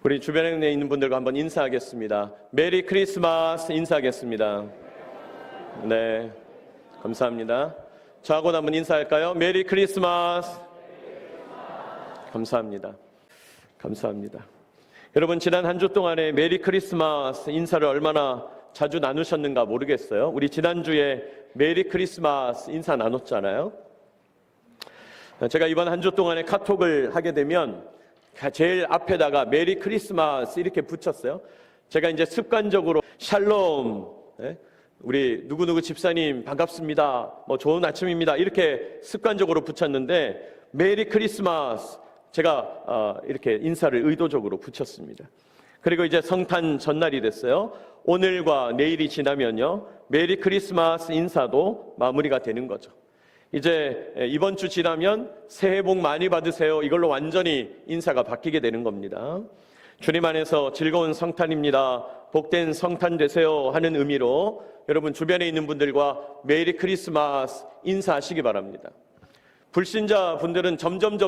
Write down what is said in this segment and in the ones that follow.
우리 주변에 있는 분들과 한번 인사하겠습니다. 메리 크리스마스 인사하겠습니다. 네, 감사합니다. 저하고도 한번 인사할까요? 메리 크리스마스. 감사합니다. 감사합니다. 여러분, 지난 한 주 동안에 메리 크리스마스 인사를 얼마나 자주 나누셨는가 모르겠어요. 우리 지난주에 메리 크리스마스 인사 나눴잖아요. 제가 이번 한 주 동안에 카톡을 하게 되면 제일 앞에다가 메리 크리스마스 이렇게 붙였어요. 제가 이제 습관적으로 샬롬, 우리 누구누구 집사님 반갑습니다, 뭐 좋은 아침입니다 이렇게 습관적으로 붙였는데 메리 크리스마스 제가 이렇게 인사를 의도적으로 붙였습니다. 그리고 이제 성탄 전날이 됐어요. 오늘과 내일이 지나면요, 메리 크리스마스 인사도 마무리가 되는 거죠. 이제 이번 주 지나면 새해 복 많이 받으세요 이걸로 완전히 인사가 바뀌게 되는 겁니다. 주님 안에서 즐거운 성탄입니다, 복된 성탄 되세요 하는 의미로 여러분 주변에 있는 분들과 메리 크리스마스 인사하시기 바랍니다. 불신자 분들은 점점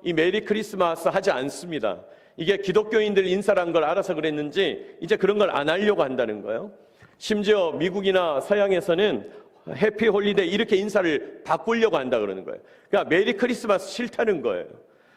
이 메리 크리스마스 하지 않습니다. 이게 기독교인들 인사란 걸 알아서 그랬는지 이제 그런 걸 안 하려고 한다는 거예요. 심지어 미국이나 서양에서는 해피 홀리데이 이렇게 인사를 바꾸려고 한다 그러는 거예요. 그러니까 메리 크리스마스 싫다는 거예요.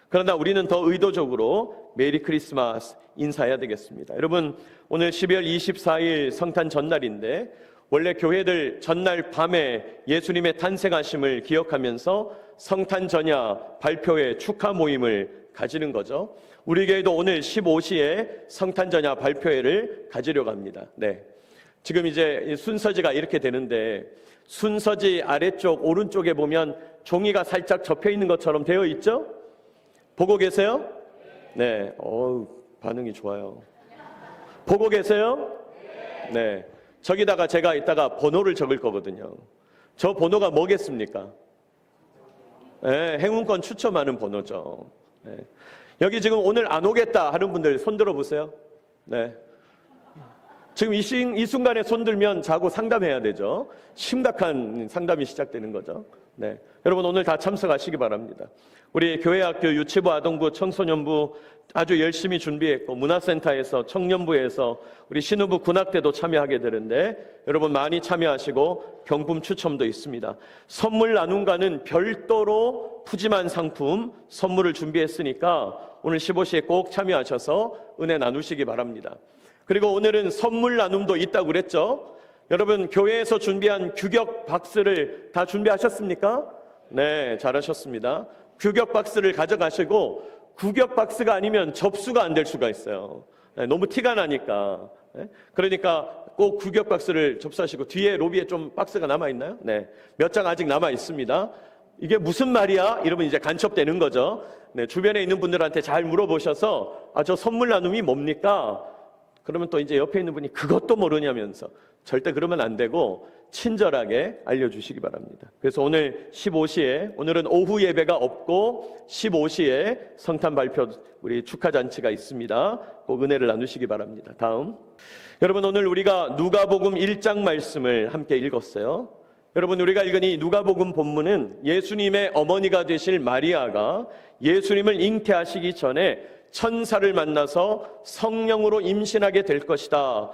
그러나 우리는 더 의도적으로 메리 크리스마스 인사해야 되겠습니다. 여러분, 오늘 12월 24일 성탄 전날인데 원래 교회들 전날 밤에 예수님의 탄생하심을 기억하면서 성탄 전야 발표회 축하 모임을 가지는 거죠. 우리 교회도 오늘 15시에 성탄 전야 발표회를 가지려고 합니다. 네. 지금 이제 순서지가 이렇게 되는데 순서지 아래쪽 오른쪽에 보면 종이가 살짝 접혀 있는 것처럼 되어 있죠? 보고 계세요? 네. 반응이 좋아요. 보고 계세요? 네. 저기다가 제가 이따가 번호를 적을 거거든요. 저 번호가 뭐겠습니까? 네, 행운권 추첨하는 번호죠. 네. 여기 지금 오늘 안 오겠다 하는 분들 손 들어 보세요. 네. 지금 이 순간에 손들면 자고 상담해야 되죠. 심각한 상담이 시작되는 거죠. 네. 여러분 오늘 다 참석하시기 바랍니다. 우리 교회학교 유치부 아동부 청소년부 아주 열심히 준비했고 문화센터에서 청년부에서 우리 신우부 군악대도 참여하게 되는데 여러분 많이 참여하시고 경품 추첨도 있습니다. 선물 나눔과는 별도로 푸짐한 상품 선물을 준비했으니까 오늘 15시에 꼭 참여하셔서 은혜 나누시기 바랍니다. 그리고 오늘은 선물 나눔도 있다고 그랬죠. 여러분 교회에서 준비한 규격 박스를 다 준비하셨습니까? 네, 잘하셨습니다. 규격 박스를 가져가시고 구격 박스가 아니면 접수가 안 될 수가 있어요. 네, 너무 티가 나니까. 네? 그러니까 꼭 구격 박스를 접수하시고 뒤에 로비에 좀 박스가 남아있나요? 네, 몇 장 아직 남아있습니다. 이게 무슨 말이야? 이러면 이제 간첩되는 거죠. 네, 주변에 있는 분들한테 잘 물어보셔서 저 선물 나눔이 뭡니까? 그러면 또 이제 옆에 있는 분이 그것도 모르냐면서 절대 그러면 안 되고 친절하게 알려주시기 바랍니다. 그래서 오늘 15시에 오늘은 오후 예배가 없고 15시에 성탄 발표 우리 축하잔치가 있습니다. 꼭 은혜를 나누시기 바랍니다. 다음 여러분 오늘 우리가 누가복음 1장 말씀을 함께 읽었어요. 여러분 우리가 읽은 이 누가복음 본문은 예수님의 어머니가 되실 마리아가 예수님을 잉태하시기 전에 천사를 만나서 성령으로 임신하게 될 것이다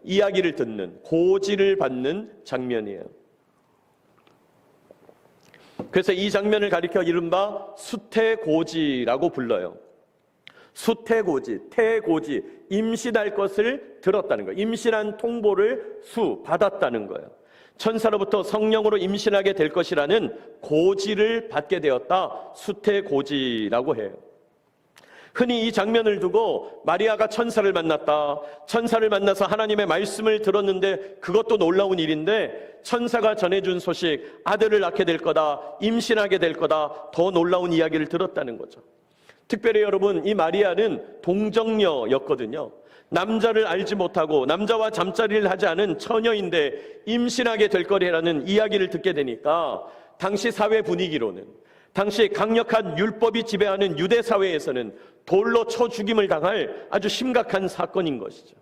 이야기를 듣는 고지를 받는 장면이에요. 그래서 이 장면을 가리켜 이른바 수태고지라고 불러요. 수태고지, 태고지, 임신할 것을 들었다는 거예요. 임신한 통보를 받았다는 거예요. 천사로부터 성령으로 임신하게 될 것이라는 고지를 받게 되었다. 수태고지라고 해요. 흔히 이 장면을 두고 마리아가 천사를 만났다. 천사를 만나서 하나님의 말씀을 들었는데 그것도 놀라운 일인데 천사가 전해준 소식 아들을 낳게 될 거다. 임신하게 될 거다. 더 놀라운 이야기를 들었다는 거죠. 특별히 여러분 이 마리아는 동정녀였거든요. 남자를 알지 못하고 남자와 잠자리를 하지 않은 처녀인데 임신하게 될 거리라는 이야기를 듣게 되니까 당시 사회 분위기로는 당시 강력한 율법이 지배하는 유대 사회에서는 돌로 쳐 죽임을 당할 아주 심각한 사건인 것이죠.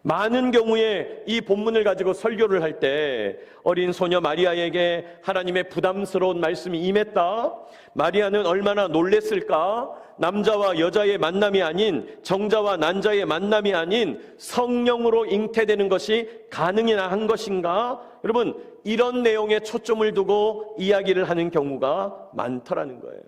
많은 경우에 이 본문을 가지고 설교를 할 때 어린 소녀 마리아에게 하나님의 부담스러운 말씀이 임했다. 마리아는 얼마나 놀랬을까? 남자와 여자의 만남이 아닌, 정자와 난자의 만남이 아닌 성령으로 잉태되는 것이 가능이나 한 것인가? 여러분, 이런 내용에 초점을 두고 이야기를 하는 경우가 많더라는 거예요.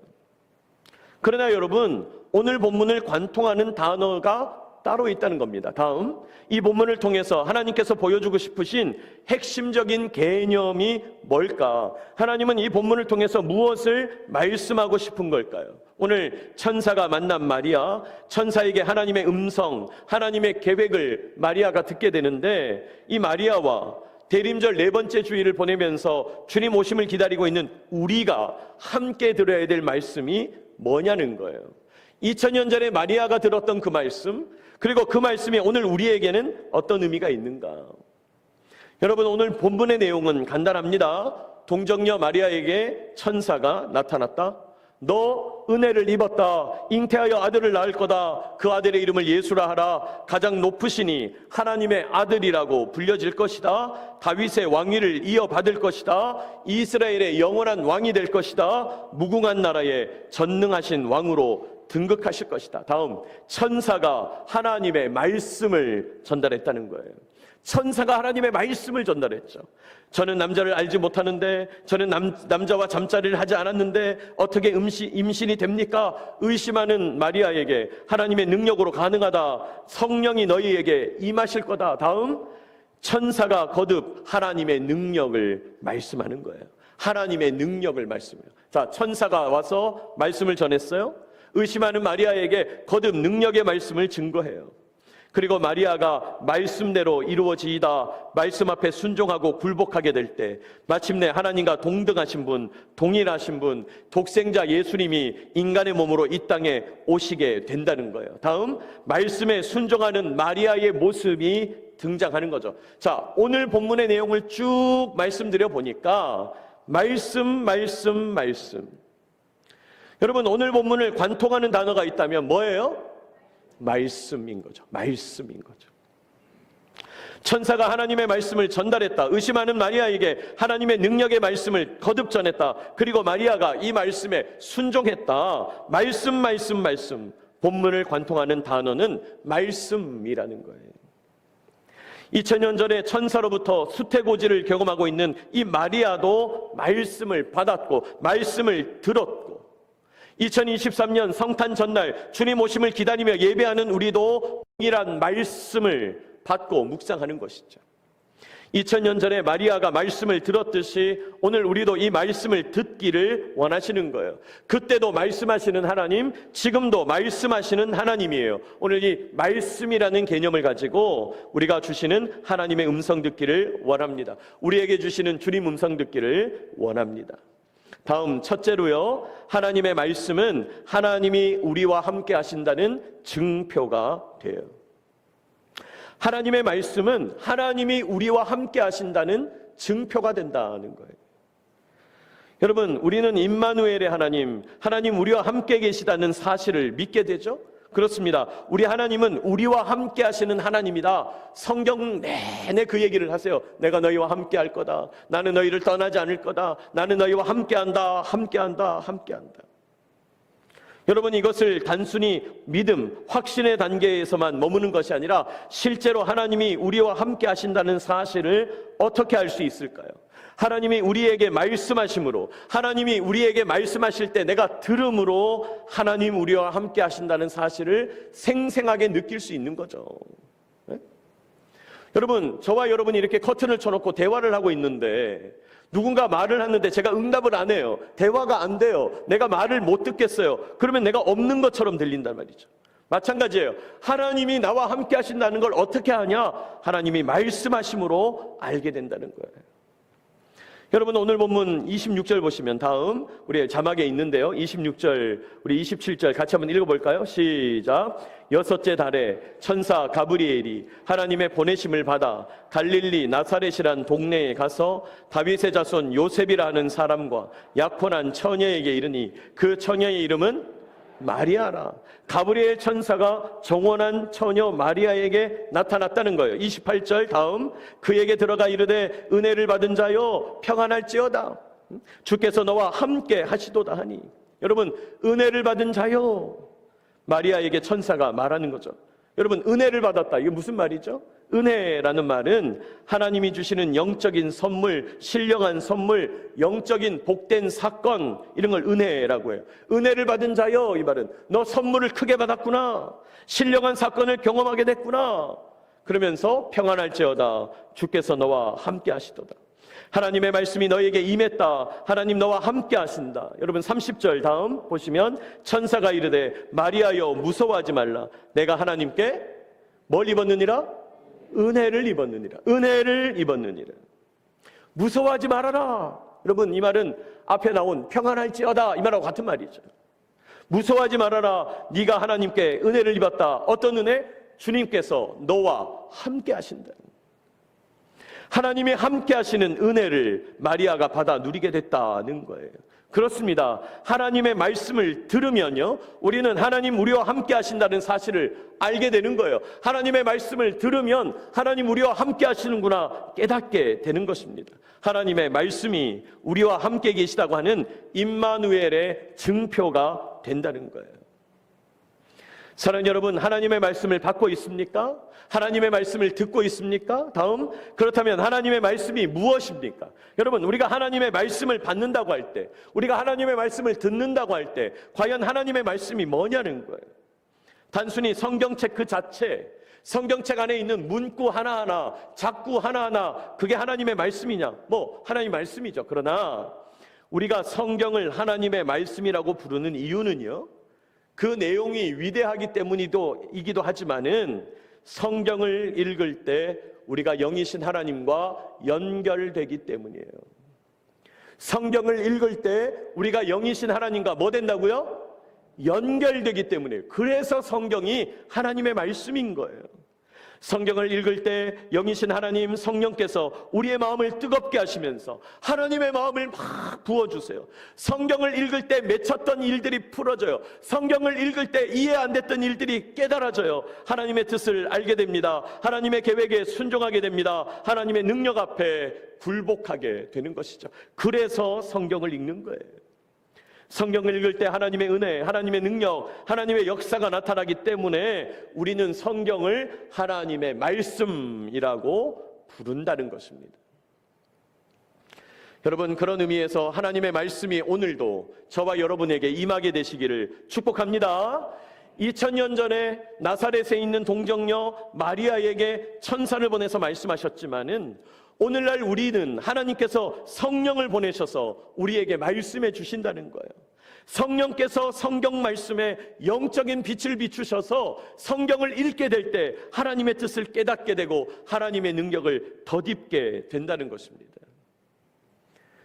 그러나 여러분, 오늘 본문을 관통하는 단어가 따로 있다는 겁니다. 다음, 이 본문을 통해서 하나님께서 보여주고 싶으신 핵심적인 개념이 뭘까? 하나님은 이 본문을 통해서 무엇을 말씀하고 싶은 걸까요? 오늘 천사가 만난 마리아, 천사에게 하나님의 음성, 하나님의 계획을 마리아가 듣게 되는데, 이 마리아와 대림절 4번째 주일을 보내면서 주님 오심을 기다리고 있는 우리가 함께 들어야 될 말씀이 뭐냐는 거예요. 2000년 전에 마리아가 들었던 그 말씀, 그리고 그 말씀이 오늘 우리에게는 어떤 의미가 있는가? 여러분, 오늘 본문의 내용은 간단합니다. 동정녀 마리아에게 천사가 나타났다. 너 은혜를 입었다. 잉태하여 아들을 낳을 거다. 그 아들의 이름을 예수라 하라. 가장 높으시니 하나님의 아들이라고 불려질 것이다. 다윗의 왕위를 이어받을 것이다. 이스라엘의 영원한 왕이 될 것이다. 무궁한 나라의 전능하신 왕으로 등극하실 것이다. 다음, 천사가 하나님의 말씀을 전달했다는 거예요. 천사가 하나님의 말씀을 전달했죠. 저는 남자를 알지 못하는데, 저는 남자와 잠자리를 하지 않았는데 어떻게 임신이 됩니까? 의심하는 마리아에게 하나님의 능력으로 가능하다. 성령이 너희에게 임하실 거다. 다음, 천사가 거듭 하나님의 능력을 말씀하는 거예요. 하나님의 능력을 말씀해요. 자, 천사가 와서 말씀을 전했어요. 의심하는 마리아에게 거듭 능력의 말씀을 증거해요. 그리고 마리아가 말씀대로 이루어지이다 말씀 앞에 순종하고 굴복하게 될 때 마침내 하나님과 동등하신 분, 동일하신 분, 독생자 예수님이 인간의 몸으로 이 땅에 오시게 된다는 거예요. 다음, 말씀에 순종하는 마리아의 모습이 등장하는 거죠. 자, 오늘 본문의 내용을 쭉 말씀드려 보니까 말씀. 여러분, 오늘 본문을 관통하는 단어가 있다면 뭐예요? 말씀인 거죠. 말씀인 거죠. 천사가 하나님의 말씀을 전달했다. 의심하는 마리아에게 하나님의 능력의 말씀을 거듭 전했다. 그리고 마리아가 이 말씀에 순종했다. 말씀. 본문을 관통하는 단어는 말씀이라는 거예요. 2000년 전에 천사로부터 수태고지를 경험하고 있는 이 마리아도 말씀을 받았고 말씀을 들었고, 2023년 성탄 전날 주님 오심을 기다리며 예배하는 우리도 동일한 말씀을 받고 묵상하는 것이죠. 2000년 전에 마리아가 말씀을 들었듯이 오늘 우리도 이 말씀을 듣기를 원하시는 거예요. 그때도 말씀하시는 하나님, 지금도 말씀하시는 하나님이에요. 오늘 이 말씀이라는 개념을 가지고 우리가 주시는 하나님의 음성 듣기를 원합니다. 우리에게 주시는 주님 음성 듣기를 원합니다. 다음, 첫째로요, 하나님의 말씀은 하나님이 우리와 함께 하신다는 증표가 돼요. 하나님의 말씀은 하나님이 우리와 함께 하신다는 증표가 된다는 거예요. 여러분, 우리는 임마누엘의 하나님 우리와 함께 계시다는 사실을 믿게 되죠? 그렇습니다. 우리 하나님은 우리와 함께 하시는 하나님이다. 성경 내내 그 얘기를 하세요. 내가 너희와 함께 할 거다. 나는 너희를 떠나지 않을 거다. 나는 너희와 함께 한다. 여러분, 이것을 단순히 믿음, 확신의 단계에서만 머무는 것이 아니라 실제로 하나님이 우리와 함께 하신다는 사실을 어떻게 알 수 있을까요? 하나님이 우리에게 말씀하심으로, 하나님이 우리에게 말씀하실 때 내가 들음으로 하나님 우리와 함께 하신다는 사실을 생생하게 느낄 수 있는 거죠. 네? 여러분, 저와 여러분이 이렇게 커튼을 쳐놓고 대화를 하고 있는데 누군가 말을 하는데 제가 응답을 안 해요. 대화가 안 돼요. 내가 말을 못 듣겠어요. 그러면 내가 없는 것처럼 들린단 말이죠. 마찬가지예요. 하나님이 나와 함께 하신다는 걸 어떻게 하냐? 하나님이 말씀하심으로 알게 된다는 거예요. 여러분, 오늘 본문 26절 보시면 다음 우리 자막에 있는데요. 26절, 우리 27절 같이 한번 읽어볼까요? 시작. 여섯째 달에 천사 가브리엘이 하나님의 보내심을 받아 갈릴리 나사렛이란 동네에 가서 다윗의 자손 요셉이라 하는 사람과 약혼한 처녀에게 이르니 그 처녀의 이름은 마리아라. 가브리엘 천사가 정원한 처녀 마리아에게 나타났다는 거예요. 28절 다음, 그에게 들어가 이르되 은혜를 받은 자여 평안할지어다. 주께서 너와 함께 하시도다 하니. 여러분, 은혜를 받은 자여, 마리아에게 천사가 말하는 거죠. 여러분, 은혜를 받았다. 이게 무슨 말이죠? 은혜라는 말은 하나님이 주시는 영적인 선물, 신령한 선물, 영적인 복된 사건, 이런 걸 은혜라고 해요. 은혜를 받은 자여, 이 말은 너 선물을 크게 받았구나, 신령한 사건을 경험하게 됐구나, 그러면서 평안할지어다, 주께서 너와 함께 하시도다. 하나님의 말씀이 너에게 임했다, 하나님 너와 함께 하신다. 여러분 30절 다음 보시면 천사가 이르되 마리아여 무서워하지 말라, 내가 하나님께 뭘 입었느니라? 은혜를 입었느니라. 은혜를 입었느니라. 무서워하지 말아라. 여러분, 이 말은 앞에 나온 평안할지어다 이 말하고 같은 말이죠. 무서워하지 말아라. 네가 하나님께 은혜를 입었다. 어떤 은혜? 주님께서 너와 함께 하신다. 하나님이 함께 하시는 은혜를 마리아가 받아 누리게 됐다는 거예요. 그렇습니다. 하나님의 말씀을 들으면요, 우리는 하나님 우리와 함께 하신다는 사실을 알게 되는 거예요. 하나님의 말씀을 들으면 하나님 우리와 함께 하시는구나 깨닫게 되는 것입니다. 하나님의 말씀이 우리와 함께 계시다고 하는 임마누엘의 증표가 된다는 거예요. 사랑하는 여러분, 하나님의 말씀을 받고 있습니까? 하나님의 말씀을 듣고 있습니까? 다음, 그렇다면 하나님의 말씀이 무엇입니까? 여러분, 우리가 하나님의 말씀을 받는다고 할 때, 우리가 하나님의 말씀을 듣는다고 할 때 과연 하나님의 말씀이 뭐냐는 거예요. 단순히 성경책 그 자체, 성경책 안에 있는 문구 하나하나, 작구 하나하나, 그게 하나님의 말씀이냐? 하나님의 말씀이죠. 그러나 우리가 성경을 하나님의 말씀이라고 부르는 이유는요, 그 내용이 위대하기 때문이기도 하지만은 성경을 읽을 때 우리가 영이신 하나님과 연결되기 때문이에요. 성경을 읽을 때 우리가 영이신 하나님과 뭐 된다고요? 연결되기 때문이에요. 그래서 성경이 하나님의 말씀인 거예요. 성경을 읽을 때 영이신 하나님 성령께서 우리의 마음을 뜨겁게 하시면서 하나님의 마음을 막 부어주세요. 성경을 읽을 때 맺혔던 일들이 풀어져요. 성경을 읽을 때 이해 안 됐던 일들이 깨달아져요. 하나님의 뜻을 알게 됩니다. 하나님의 계획에 순종하게 됩니다. 하나님의 능력 앞에 굴복하게 되는 것이죠. 그래서 성경을 읽는 거예요. 성경을 읽을 때 하나님의 은혜, 하나님의 능력, 하나님의 역사가 나타나기 때문에 우리는 성경을 하나님의 말씀이라고 부른다는 것입니다. 여러분, 그런 의미에서 하나님의 말씀이 오늘도 저와 여러분에게 임하게 되시기를 축복합니다. 2000년 전에 나사렛에 있는 동정녀 마리아에게 천사를 보내서 말씀하셨지만은 오늘날 우리는 하나님께서 성령을 보내셔서 우리에게 말씀해 주신다는 거예요. 성령께서 성경 말씀에 영적인 빛을 비추셔서 성경을 읽게 될 때 하나님의 뜻을 깨닫게 되고 하나님의 능력을 덧입게 된다는 것입니다.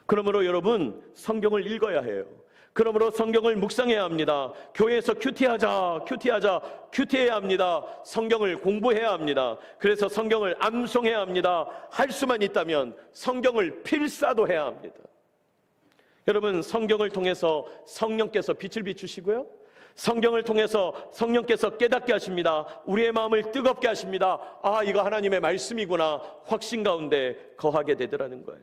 그러므로 여러분, 성경을 읽어야 해요. 그러므로 성경을 묵상해야 합니다. 교회에서 큐티해야 합니다. 성경을 공부해야 합니다. 그래서 성경을 암송해야 합니다. 할 수만 있다면 성경을 필사도 해야 합니다. 여러분, 성경을 통해서 성령께서 빛을 비추시고요, 성경을 통해서 성령께서 깨닫게 하십니다. 우리의 마음을 뜨겁게 하십니다. 아, 이거 하나님의 말씀이구나, 확신 가운데 거하게 되더라는 거예요.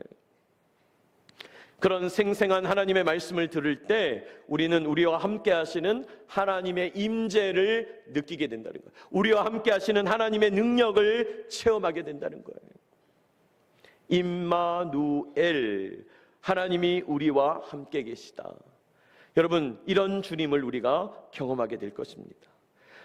그런 생생한 하나님의 말씀을 들을 때 우리는 우리와 함께 하시는 하나님의 임재를 느끼게 된다는 거예요. 우리와 함께 하시는 하나님의 능력을 체험하게 된다는 거예요. 임마누엘, 하나님이 우리와 함께 계시다. 여러분, 이런 주님을 우리가 경험하게 될 것입니다.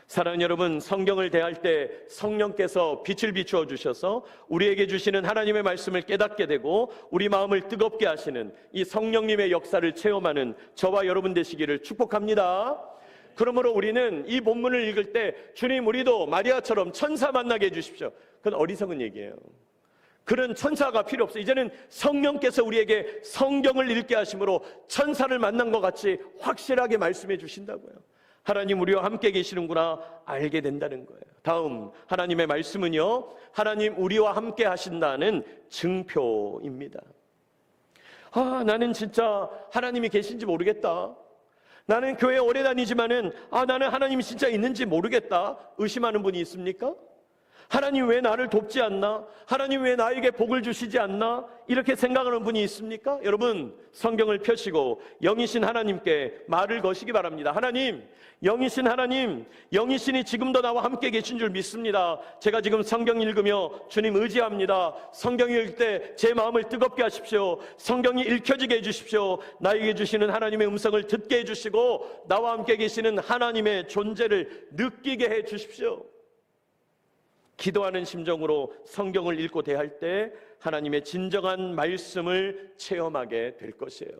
사랑하는 여러분, 성경을 대할 때 성령께서 빛을 비추어 주셔서 우리에게 주시는 하나님의 말씀을 깨닫게 되고 우리 마음을 뜨겁게 하시는 이 성령님의 역사를 체험하는 저와 여러분 되시기를 축복합니다. 그러므로 우리는 이 본문을 읽을 때 주님, 우리도 마리아처럼 천사 만나게 해주십시오. 그건 어리석은 얘기예요. 그런 천사가 필요 없어요. 이제는 성령께서 우리에게 성경을 읽게 하심으로 천사를 만난 것 같이 확실하게 말씀해 주신다고요. 하나님 우리와 함께 계시는구나 알게 된다는 거예요. 다음, 하나님의 말씀은요, 하나님 우리와 함께 하신다는 증표입니다. 나는 진짜 하나님이 계신지 모르겠다. 나는 교회 오래 다니지만은 나는 하나님이 진짜 있는지 모르겠다. 의심하는 분이 있습니까? 하나님 왜 나를 돕지 않나? 하나님 왜 나에게 복을 주시지 않나? 이렇게 생각하는 분이 있습니까? 여러분, 성경을 펴시고 영이신 하나님께 말을 거시기 바랍니다. 하나님, 영이신 하나님, 영이신이 지금도 나와 함께 계신 줄 믿습니다. 제가 지금 성경 읽으며 주님 의지합니다. 성경 읽을 때 제 마음을 뜨겁게 하십시오. 성경이 읽혀지게 해주십시오. 나에게 주시는 하나님의 음성을 듣게 해주시고 나와 함께 계시는 하나님의 존재를 느끼게 해주십시오. 기도하는 심정으로 성경을 읽고 대할 때 하나님의 진정한 말씀을 체험하게 될 것이에요.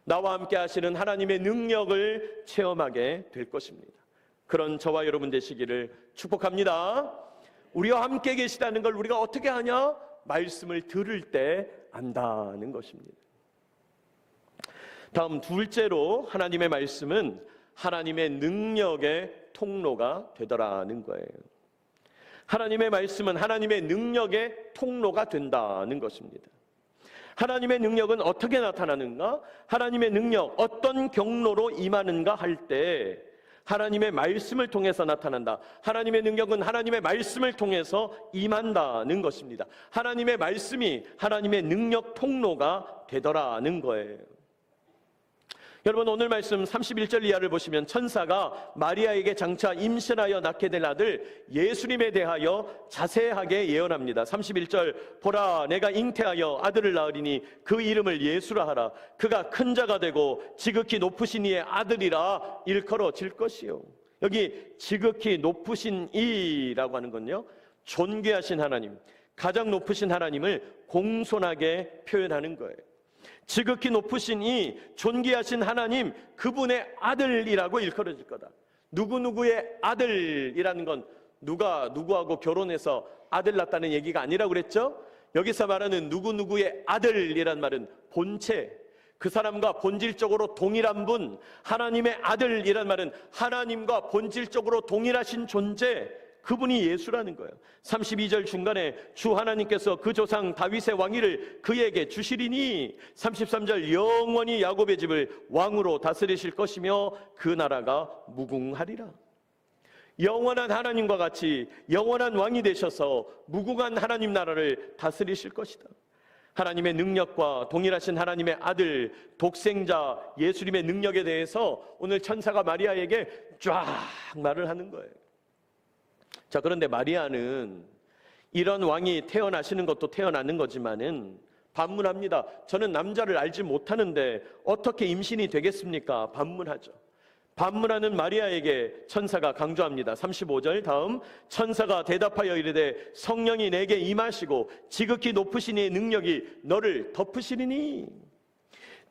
나와 함께 하시는 하나님의 능력을 체험하게 될 것입니다. 그런 저와 여러분 되시기를 축복합니다. 우리와 함께 계시다는 걸 우리가 어떻게 하냐? 말씀을 들을 때 안다는 것입니다. 다음 둘째로 하나님의 말씀은 하나님의 능력의 통로가 되더라는 거예요. 하나님의 말씀은 하나님의 능력의 통로가 된다는 것입니다. 하나님의 능력은 어떻게 나타나는가? 하나님의 능력, 어떤 경로로 임하는가 할 때 하나님의 말씀을 통해서 나타난다. 하나님의 능력은 하나님의 말씀을 통해서 임한다는 것입니다. 하나님의 말씀이 하나님의 능력 통로가 되더라는 거예요. 여러분, 오늘 말씀 31절 이하를 보시면 천사가 마리아에게 장차 임신하여 낳게 될 아들 예수님에 대하여 자세하게 예언합니다. 31절, 보라, 내가 잉태하여 아들을 낳으리니 그 이름을 예수라 하라. 그가 큰 자가 되고 지극히 높으신 이의 아들이라 일컬어질 것이요. 여기 지극히 높으신 이라고 하는 건요, 존귀하신 하나님, 가장 높으신 하나님을 공손하게 표현하는 거예요. 지극히 높으신 이 존귀하신 하나님, 그분의 아들이라고 일컬어질 거다. 누구누구의 아들이라는 건 누가 누구하고 결혼해서 아들 낳았다는 얘기가 아니라고 그랬죠? 여기서 말하는 누구누구의 아들이란 말은 본체, 그 사람과 본질적으로 동일한 분, 하나님의 아들이란 말은 하나님과 본질적으로 동일하신 존재, 그분이 예수라는 거예요. 32절 중간에 주 하나님께서 그 조상 다윗의 왕위를 그에게 주시리니, 33절 영원히 야곱의 집을 왕으로 다스리실 것이며 그 나라가 무궁하리라. 영원한 하나님과 같이 영원한 왕이 되셔서 무궁한 하나님 나라를 다스리실 것이다. 하나님의 능력과 동일하신 하나님의 아들, 독생자 예수님의 능력에 대해서 오늘 천사가 마리아에게 쫙 말을 하는 거예요. 자, 그런데 마리아는 이런 왕이 태어나시는 것도 태어나는 거지만은 반문합니다. 저는 남자를 알지 못하는데 어떻게 임신이 되겠습니까? 반문하죠. 반문하는 마리아에게 천사가 강조합니다. 35절 다음, 천사가 대답하여 이르되 성령이 내게 임하시고 지극히 높으신 이의 능력이 너를 덮으시리니,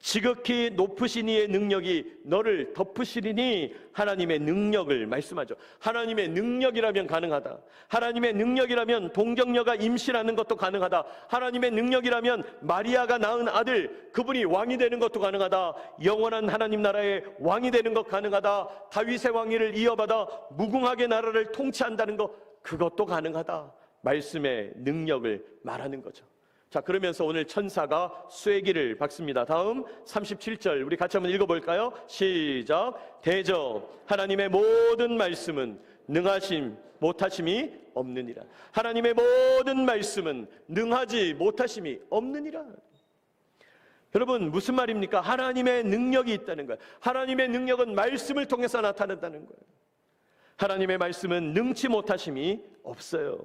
지극히 높으신 이의 능력이 너를 덮으시리니, 하나님의 능력을 말씀하죠. 하나님의 능력이라면 가능하다. 하나님의 능력이라면 동정녀가 임신하는 것도 가능하다. 하나님의 능력이라면 마리아가 낳은 아들, 그분이 왕이 되는 것도 가능하다. 영원한 하나님 나라의 왕이 되는 것 가능하다. 다윗의 왕위를 이어받아 무궁하게 나라를 통치한다는 것, 그것도 가능하다. 말씀의 능력을 말하는 거죠. 자, 그러면서 오늘 천사가 쐐기를 박습니다. 다음 37절 우리 같이 한번 읽어볼까요? 시작. 대저 하나님의 모든 말씀은 능하심 못하심이 없느니라. 하나님의 모든 말씀은 능하지 못하심이 없느니라. 여러분, 무슨 말입니까? 하나님의 능력이 있다는 거예요. 하나님의 능력은 말씀을 통해서 나타난다는 거예요. 하나님의 말씀은 능치 못하심이 없어요.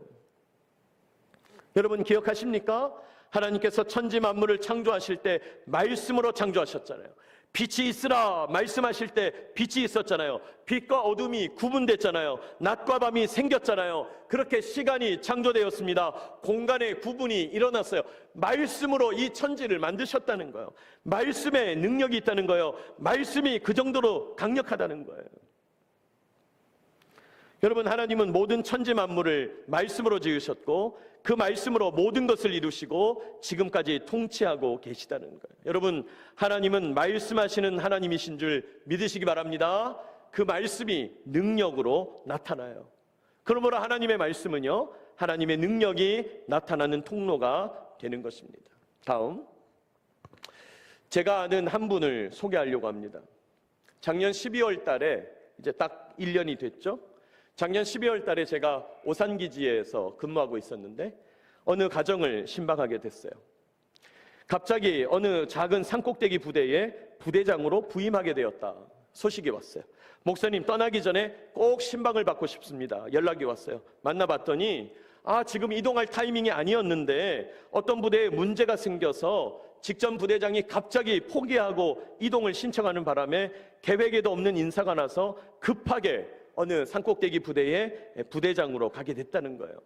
여러분 기억하십니까? 하나님께서 천지 만물을 창조하실 때 말씀으로 창조하셨잖아요. 빛이 있으라 말씀하실 때 빛이 있었잖아요. 빛과 어둠이 구분됐잖아요. 낮과 밤이 생겼잖아요. 그렇게 시간이 창조되었습니다. 공간의 구분이 일어났어요. 말씀으로 이 천지를 만드셨다는 거예요. 말씀에 능력이 있다는 거예요. 말씀이 그 정도로 강력하다는 거예요. 여러분, 하나님은 모든 천지 만물을 말씀으로 지으셨고 그 말씀으로 모든 것을 이루시고 지금까지 통치하고 계시다는 거예요. 여러분, 하나님은 말씀하시는 하나님이신 줄 믿으시기 바랍니다. 그 말씀이 능력으로 나타나요. 그러므로 하나님의 말씀은요, 하나님의 능력이 나타나는 통로가 되는 것입니다. 다음, 제가 아는 한 분을 소개하려고 합니다. 작년 12월 달에 이제 딱 1년이 됐죠. 작년 12월 달에 제가 오산기지에서 근무하고 있었는데 어느 가정을 신방하게 됐어요. 갑자기 어느 작은 산꼭대기 부대에 부대장으로 부임하게 되었다 소식이 왔어요. 목사님, 떠나기 전에 꼭 신방을 받고 싶습니다. 연락이 왔어요. 만나봤더니 지금 이동할 타이밍이 아니었는데 어떤 부대에 문제가 생겨서 직전 부대장이 갑자기 포기하고 이동을 신청하는 바람에 계획에도 없는 인사가 나서 급하게 어느 산꼭대기 부대에 부대장으로 가게 됐다는 거예요.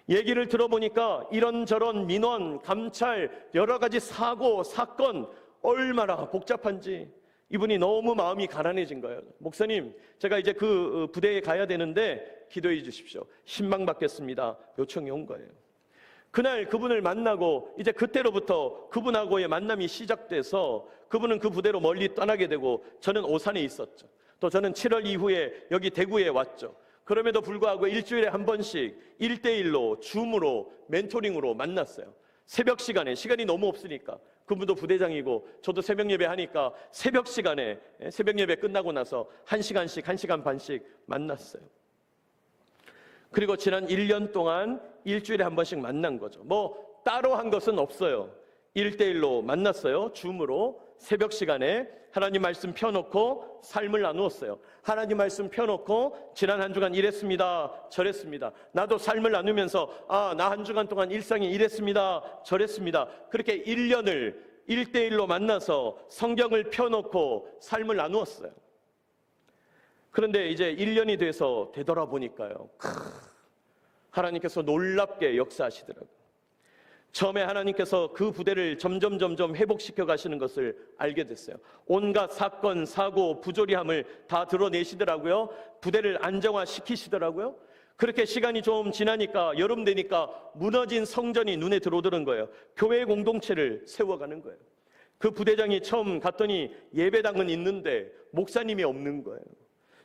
얘기를 들어보니까 이런저런 민원, 감찰, 여러 가지 사고, 사건 얼마나 복잡한지 이분이 너무 마음이 가난해진 거예요. 목사님, 제가 이제 그 부대에 가야 되는데 기도해 주십시오. 신방 받겠습니다. 요청이 온 거예요. 그날 그분을 만나고 이제 그때로부터 그분하고의 만남이 시작돼서 그분은 그 부대로 멀리 떠나게 되고 저는 오산에 있었죠. 또 저는 7월 이후에 여기 대구에 왔죠. 그럼에도 불구하고 일주일에 한 번씩 1대1로 줌으로 멘토링으로 만났어요. 새벽 시간에, 시간이 너무 없으니까 그분도 부대장이고 저도 새벽 예배 하니까 새벽 시간에, 새벽 예배 끝나고 나서 1시간씩 1시간 반씩 만났어요. 그리고 지난 1년 동안 일주일에 한 번씩 만난 거죠. 뭐 따로 한 것은 없어요. 1대1로 만났어요. 줌으로 새벽 시간에 하나님 말씀 펴놓고 삶을 나누었어요. 하나님 말씀 펴놓고 지난 한 주간 이랬습니다, 저랬습니다. 나도 삶을 나누면서 나 한 주간 동안 일상이 이랬습니다, 저랬습니다. 그렇게 1년을 1대1로 만나서 성경을 펴놓고 삶을 나누었어요. 그런데 이제 1년이 돼서 되돌아보니까요, 하나님께서 놀랍게 역사하시더라고요. 처음에 하나님께서 그 부대를 점점 회복시켜 가시는 것을 알게 됐어요. 온갖 사건, 사고, 부조리함을 다 드러내시더라고요. 부대를 안정화시키시더라고요. 그렇게 시간이 좀 지나니까 여름 되니까 무너진 성전이 눈에 들어오더는 거예요. 교회 공동체를 세워가는 거예요. 그 부대장이 처음 갔더니 예배당은 있는데 목사님이 없는 거예요.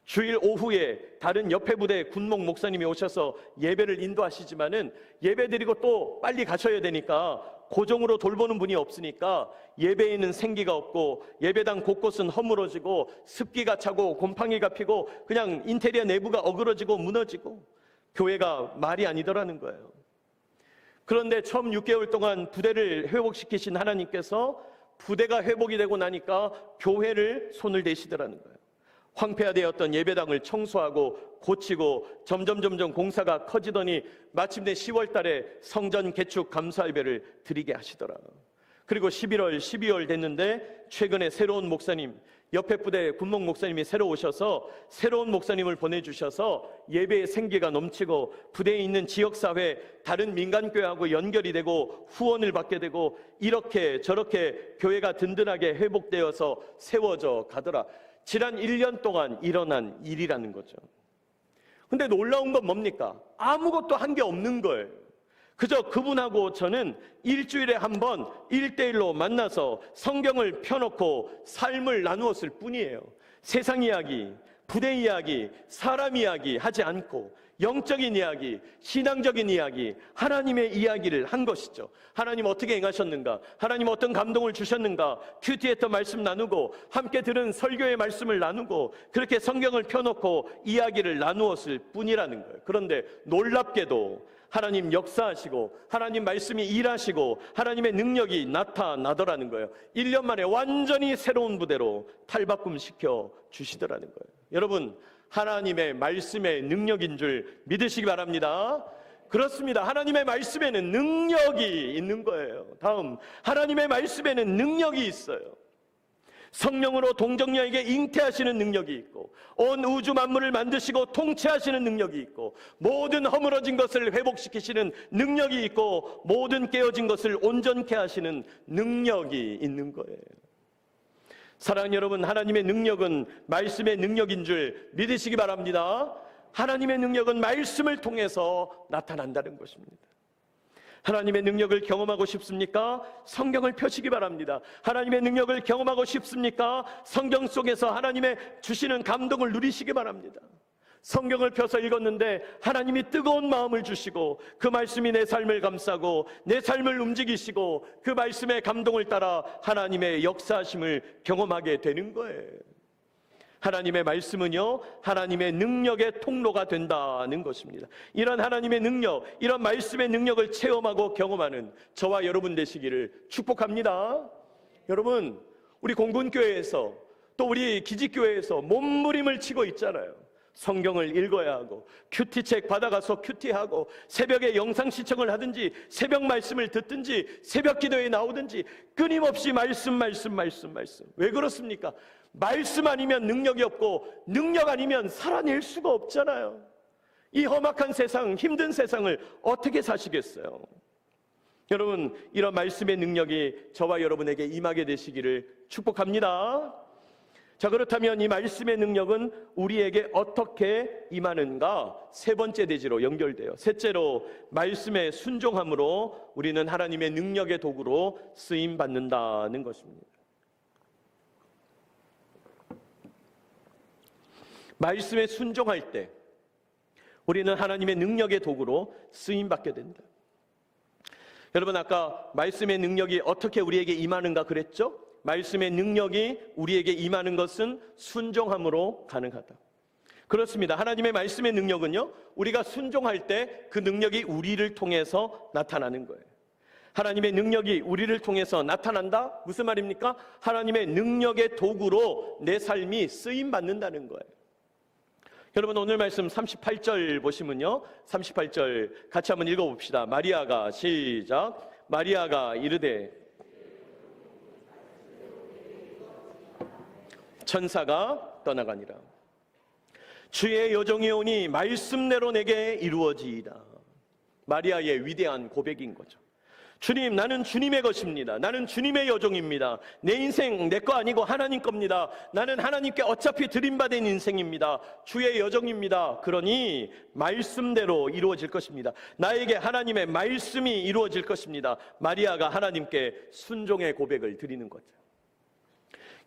주일 오후에 다른 옆에 부대 군목 목사님이 오셔서 예배를 인도하시지만은 예배 드리고 또 빨리 가셔야 되니까 고정으로 돌보는 분이 없으니까 예배에는 생기가 없고 예배당 곳곳은 허물어지고 습기가 차고 곰팡이가 피고 그냥 인테리어 내부가 어그러지고 무너지고 교회가 말이 아니더라는 거예요. 그런데 처음 6개월 동안 부대를 회복시키신 하나님께서 부대가 회복이 되고 나니까 교회를 손을 대시더라는 거예요. 황폐화되었던 예배당을 청소하고 고치고 점점 공사가 커지더니 마침내 10월 달에 성전 개축 감사 예배를 드리게 하시더라. 그리고 11월, 12월 됐는데 최근에 새로운 목사님, 옆에 부대 군목 목사님이 새로 오셔서 새로운 목사님을 보내주셔서 예배의 생기가 넘치고 부대에 있는 지역사회, 다른 민간교회하고 연결이 되고 후원을 받게 되고 이렇게 저렇게 교회가 든든하게 회복되어서 세워져 가더라. 지난 1년 동안 일어난 일이라는 거죠. 근데 놀라운 건 뭡니까? 아무것도 한 게 없는 거예요. 그저 그분하고 저는 일주일에 한 번 1대1로 만나서 성경을 펴놓고 삶을 나누었을 뿐이에요. 세상 이야기, 부대 이야기, 사람 이야기 하지 않고 영적인 이야기, 신앙적인 이야기, 하나님의 이야기를 한 것이죠. 하나님 어떻게 행하셨는가? 하나님 어떤 감동을 주셨는가? 큐티했던 말씀 나누고 함께 들은 설교의 말씀을 나누고 그렇게 성경을 펴놓고 이야기를 나누었을 뿐이라는 거예요. 그런데 놀랍게도 하나님 역사하시고 하나님 말씀이 일하시고 하나님의 능력이 나타나더라는 거예요. 1년 만에 완전히 새로운 부대로 탈바꿈시켜 주시더라는 거예요. 여러분, 하나님의 말씀의 능력인 줄 믿으시기 바랍니다. 그렇습니다. 하나님의 말씀에는 능력이 있는 거예요. 다음, 하나님의 말씀에는 능력이 있어요. 성령으로 동정녀에게 잉태하시는 능력이 있고 온 우주 만물을 만드시고 통치하시는 능력이 있고 모든 허물어진 것을 회복시키시는 능력이 있고 모든 깨어진 것을 온전케 하시는 능력이 있는 거예요. 사랑하는 여러분, 하나님의 능력은 말씀의 능력인 줄 믿으시기 바랍니다. 하나님의 능력은 말씀을 통해서 나타난다는 것입니다. 하나님의 능력을 경험하고 싶습니까? 성경을 펴시기 바랍니다. 하나님의 능력을 경험하고 싶습니까? 성경 속에서 하나님의 주시는 감동을 누리시기 바랍니다. 성경을 펴서 읽었는데 하나님이 뜨거운 마음을 주시고 그 말씀이 내 삶을 감싸고 내 삶을 움직이시고 그 말씀의 감동을 따라 하나님의 역사하심을 경험하게 되는 거예요. 하나님의 말씀은요, 하나님의 능력의 통로가 된다는 것입니다. 이런 하나님의 능력, 이런 말씀의 능력을 체험하고 경험하는 저와 여러분 되시기를 축복합니다. 여러분, 우리 공군교회에서 또 우리 기지교회에서 몸부림을 치고 있잖아요. 성경을 읽어야 하고, 큐티책 받아가서 큐티하고, 새벽에 영상 시청을 하든지, 새벽 말씀을 듣든지, 새벽 기도에 나오든지, 끊임없이 말씀. 왜 그렇습니까? 말씀 아니면 능력이 없고, 능력 아니면 살아낼 수가 없잖아요. 이 험악한 세상, 힘든 세상을 어떻게 사시겠어요? 여러분, 이런 말씀의 능력이 저와 여러분에게 임하게 되시기를 축복합니다. 자, 그렇다면 이 말씀의 능력은 우리에게 어떻게 임하는가? 세 번째 대지로 연결돼요. 셋째로, 말씀의 순종함으로 우리는 하나님의 능력의 도구로 쓰임 받는다는 것입니다. 말씀에 순종할 때 우리는 하나님의 능력의 도구로 쓰임 받게 된다. 여러분, 아까 말씀의 능력이 어떻게 우리에게 임하는가 그랬죠? 말씀의 능력이 우리에게 임하는 것은 순종함으로 가능하다. 그렇습니다. 하나님의 말씀의 능력은요, 우리가 순종할 때 그 능력이 우리를 통해서 나타나는 거예요. 하나님의 능력이 우리를 통해서 나타난다? 무슨 말입니까? 하나님의 능력의 도구로 내 삶이 쓰임 받는다는 거예요. 여러분, 오늘 말씀 38절 보시면요, 38절 같이 한번 읽어봅시다. 마리아가, 시작. 마리아가 이르되 천사가 떠나가니라. 주의 여종이 오니 말씀대로 내게 이루어지이다. 마리아의 위대한 고백인 거죠. 주님, 나는 주님의 것입니다. 나는 주님의 여종입니다. 내 인생 내 거 아니고 하나님 겁니다. 나는 하나님께 어차피 드림받은 인생입니다. 주의 여종입니다. 그러니 말씀대로 이루어질 것입니다. 나에게 하나님의 말씀이 이루어질 것입니다. 마리아가 하나님께 순종의 고백을 드리는 거죠.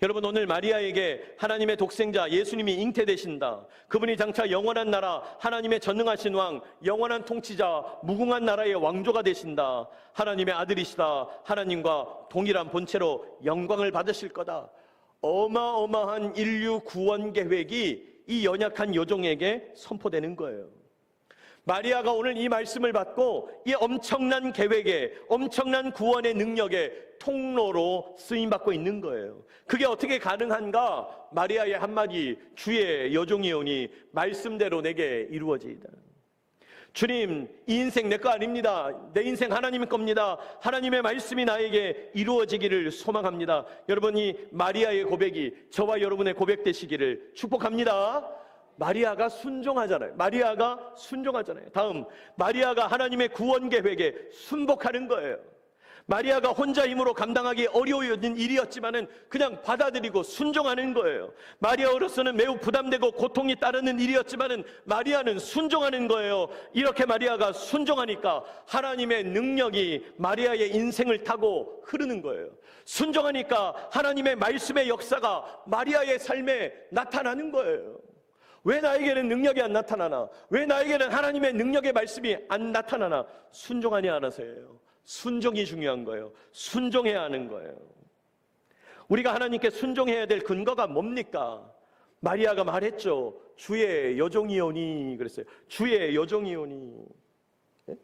여러분, 오늘 마리아에게 하나님의 독생자 예수님이 잉태되신다. 그분이 장차 영원한 나라, 하나님의 전능하신 왕, 영원한 통치자, 무궁한 나라의 왕조가 되신다. 하나님의 아들이시다. 하나님과 동일한 본체로 영광을 받으실 거다. 어마어마한 인류 구원 계획이 이 연약한 여종에게 선포되는 거예요. 마리아가 오늘 이 말씀을 받고 이 엄청난 계획에, 엄청난 구원의 능력에 통로로 쓰임받고 있는 거예요. 그게 어떻게 가능한가? 마리아의 한마디, 주의 여종이 오니 말씀대로 내게 이루어지이다. 주님, 이 인생 내 거 아닙니다. 내 인생 하나님의 겁니다. 하나님의 말씀이 나에게 이루어지기를 소망합니다. 여러분, 이 마리아의 고백이 저와 여러분의 고백 되시기를 축복합니다. 마리아가 순종하잖아요. 마리아가 순종하잖아요. 다음, 마리아가 하나님의 구원 계획에 순복하는 거예요. 마리아가 혼자 힘으로 감당하기 어려운 일이었지만은 그냥 받아들이고 순종하는 거예요. 마리아로서는 매우 부담되고 고통이 따르는 일이었지만은 마리아는 순종하는 거예요. 이렇게 마리아가 순종하니까 하나님의 능력이 마리아의 인생을 타고 흐르는 거예요. 순종하니까 하나님의 말씀의 역사가 마리아의 삶에 나타나는 거예요. 왜 나에게는 능력이 안 나타나나? 왜 나에게는 하나님의 능력의 말씀이 안 나타나나? 순종하니 않아서예요. 순종이 중요한 거예요. 순종해야 하는 거예요. 우리가 하나님께 순종해야 될 근거가 뭡니까? 마리아가 말했죠. 주의 여종이오니 그랬어요. 주의 여종이오니. 네?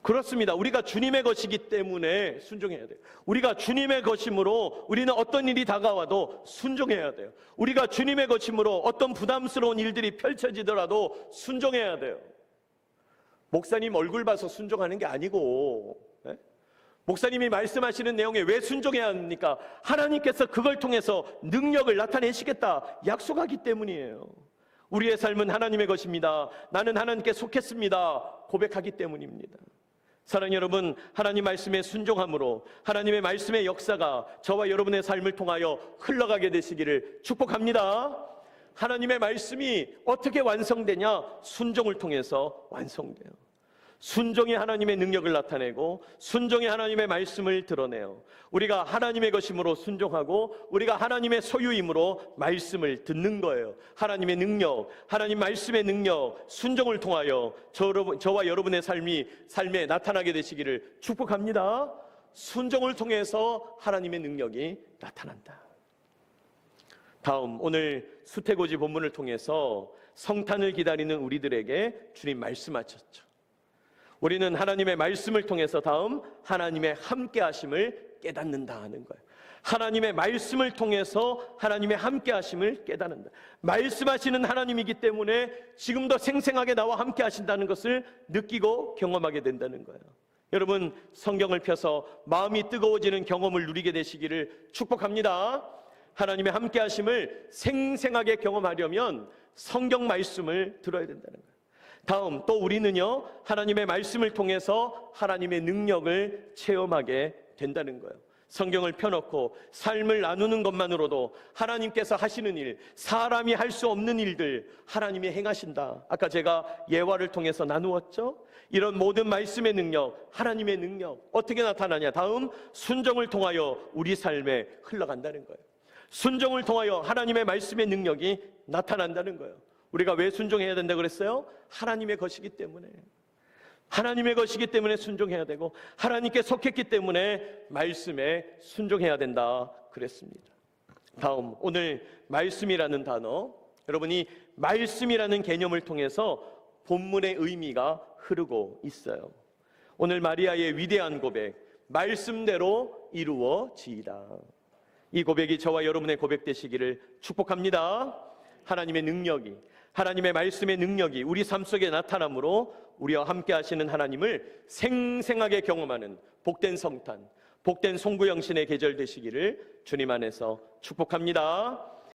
그렇습니다. 우리가 주님의 것이기 때문에 순종해야 돼요. 우리가 주님의 것이므로 우리는 어떤 일이 다가와도 순종해야 돼요. 우리가 주님의 것이므로 어떤 부담스러운 일들이 펼쳐지더라도 순종해야 돼요. 목사님 얼굴 봐서 순종하는 게 아니고, 네? 목사님이 말씀하시는 내용에 왜 순종해야 합니까? 하나님께서 그걸 통해서 능력을 나타내시겠다 약속하기 때문이에요. 우리의 삶은 하나님의 것입니다. 나는 하나님께 속했습니다. 고백하기 때문입니다. 사랑하는 여러분, 하나님 말씀에 순종함으로 하나님의 말씀의 역사가 저와 여러분의 삶을 통하여 흘러가게 되시기를 축복합니다. 하나님의 말씀이 어떻게 완성되냐? 순종을 통해서 완성돼요. 순종이 하나님의 능력을 나타내고 순종이 하나님의 말씀을 드러내요. 우리가 하나님의 것이므로 순종하고 우리가 하나님의 소유이므로 말씀을 듣는 거예요. 하나님의 능력, 하나님 말씀의 능력, 순종을 통하여 저와 여러분의 삶에 나타나게 되시기를 축복합니다. 순종을 통해서 하나님의 능력이 나타난다. 다음, 오늘 수태고지 본문을 통해서 성탄을 기다리는 우리들에게 주님 말씀하셨죠. 우리는 하나님의 말씀을 통해서 다음 하나님의 함께 하심을 깨닫는다 하는 거예요. 하나님의 말씀을 통해서 하나님의 함께 하심을 깨닫는다. 말씀하시는 하나님이기 때문에 지금도 생생하게 나와 함께 하신다는 것을 느끼고 경험하게 된다는 거예요. 여러분, 성경을 펴서 마음이 뜨거워지는 경험을 누리게 되시기를 축복합니다. 하나님의 함께 하심을 생생하게 경험하려면 성경 말씀을 들어야 된다는 거예요. 다음, 또 우리는요, 하나님의 말씀을 통해서 하나님의 능력을 체험하게 된다는 거예요. 성경을 펴놓고 삶을 나누는 것만으로도 하나님께서 하시는 일, 사람이 할 수 없는 일들 하나님이 행하신다. 아까 제가 예화를 통해서 나누었죠. 이런 모든 말씀의 능력, 하나님의 능력 어떻게 나타나냐. 다음, 순종을 통하여 우리 삶에 흘러간다는 거예요. 순종을 통하여 하나님의 말씀의 능력이 나타난다는 거예요. 우리가 왜 순종해야 된다고 그랬어요? 하나님의 것이기 때문에. 하나님의 것이기 때문에 순종해야 되고, 하나님께 속했기 때문에 말씀에 순종해야 된다 그랬습니다. 다음, 오늘 말씀이라는 단어, 여러분이 말씀이라는 개념을 통해서 본문의 의미가 흐르고 있어요. 오늘 마리아의 위대한 고백, 말씀대로 이루어지이다. 이 고백이 저와 여러분의 고백 되시기를 축복합니다. 하나님의 능력이, 하나님의 말씀의 능력이 우리 삶 속에 나타남으로 우리와 함께 하시는 하나님을 생생하게 경험하는 복된 성탄, 복된 송구영신의 계절 되시기를 주님 안에서 축복합니다.